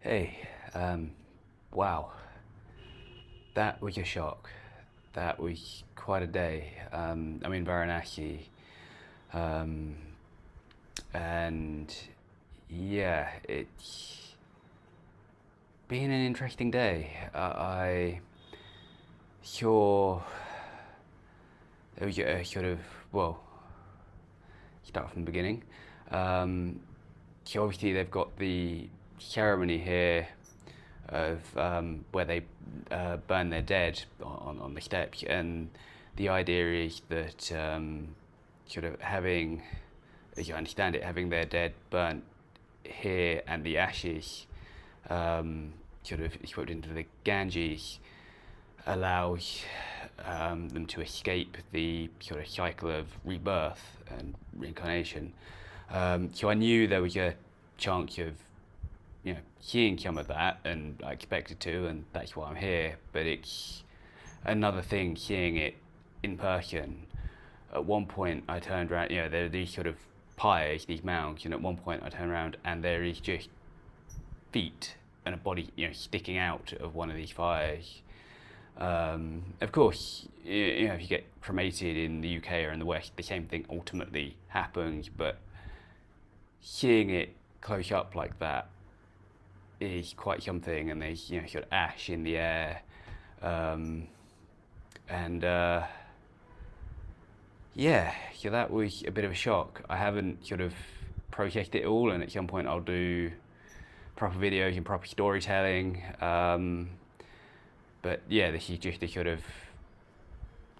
Hey, wow, that was a shock. That was quite a day. I'm in Varanasi, um, and yeah, it's been an interesting day. I saw there was a sort of, well, start from the beginning. Um, so obviously they've got the ceremony here of where they burn their dead on the steps, and the idea is that sort of having, as you understand it, having their dead burnt here and the ashes sort of swept into the Ganges allows them to escape the sort of cycle of rebirth and reincarnation. So I knew there was a chance of seeing some of that, and I expected to, and that's why I'm here. But it's another thing seeing it in person. At one point, I turned around. There are these sort of pyres, these mounds, and at one point, I turned around, and there is just feet and a body, sticking out of one of these fires. Of course, if you get cremated in the UK or in the West, the same thing ultimately happens. But seeing it close up like that is quite something, and there's sort of ash in the air, um, and yeah, so that was a bit of a shock. I haven't sort of processed it all, and at some point I'll do proper videos and proper storytelling. But yeah, this is just a sort of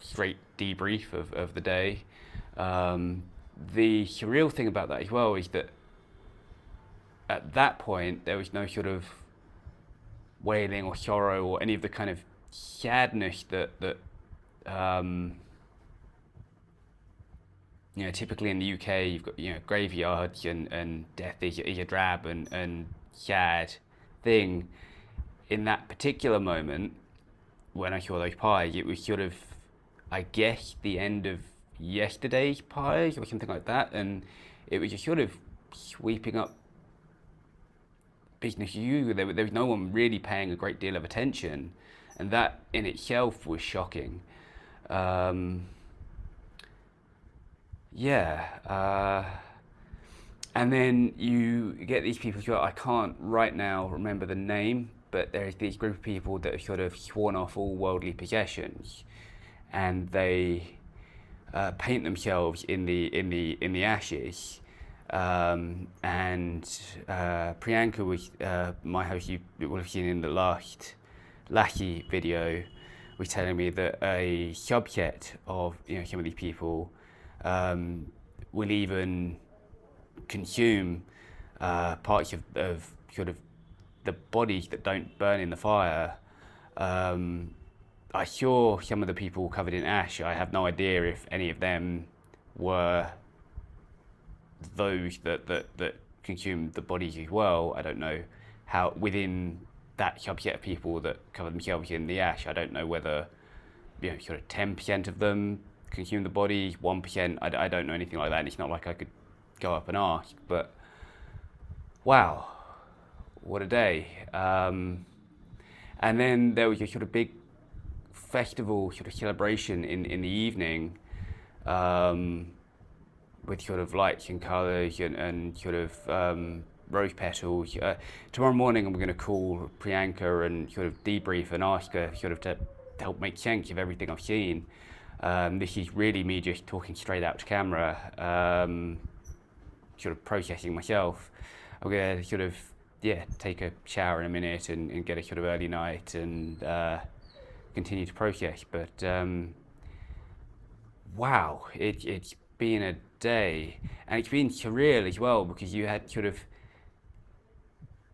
straight debrief of the day. The surreal thing about that as well is that at that point there was no sort of wailing or sorrow or any of the kind of sadness that um, typically in the UK you've got graveyards, and death is a drab and sad thing. In that particular moment, when I saw those pies, it was sort of, I guess, the end of yesterday's pies or something like that, and it was just sort of sweeping up business as usual. There was no one really paying a great deal of attention, and that in itself was shocking. Um, yeah, and then you get these people who I can't right now remember the name, but there's this group of people that have sort of sworn off all worldly possessions, and they paint themselves in the ashes. And Priyanka was my host. You would have seen in the last Lassie video, was telling me that a subset of some of these people will even consume parts of sort of the bodies that don't burn in the fire. I saw some of the people covered in ash. I have no idea if any of them were those that consumed the bodies as well. I don't know how within that subset of people that cover themselves in the ash. I don't know whether sort of 10% of them consume the bodies, 1%. I don't know anything like that, and it's not like I could go up and ask. But wow, what a day! And then there was a sort of big festival sort of celebration in the evening, with sort of lights and colours and sort of rose petals. Tomorrow morning I'm going to call Priyanka and sort of debrief and ask her sort of to help make sense of everything I've seen. This is really me just talking straight out to camera, sort of processing myself. I'm going to sort of, take a shower in a minute and get a sort of early night and continue to process. But wow, it's been a day, and it's been surreal as well, because you had sort of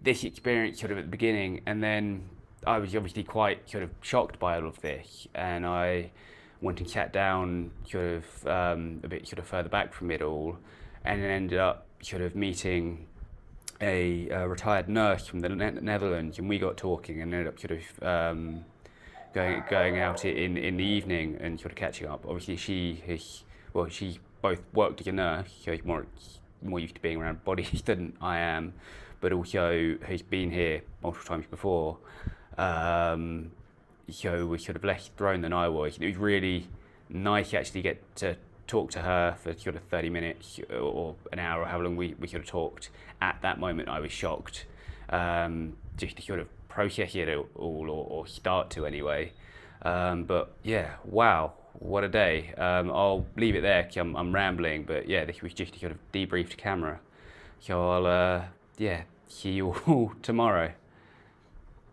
this experience sort of at the beginning, and then I was obviously quite sort of shocked by all of this, and I went and sat down sort of a bit sort of further back from it all, and then ended up sort of meeting a retired nurse from the Netherlands, and we got talking and ended up sort of going out in the evening and sort of catching up. Obviously, she's both worked as a nurse, so she's more used to being around bodies than I am. but also he's been here multiple times before. So we sort of less thrown than I was. It was really nice to actually get to talk to her for sort of 30 minutes or an hour or how long we sort of talked. At that moment I was shocked, just to sort of process it all, or start to anyway. But yeah, wow, what a day. I'll leave it there 'cause I'm rambling, but yeah, this was just a sort of debrief to camera. So I'll, yeah, see you all tomorrow.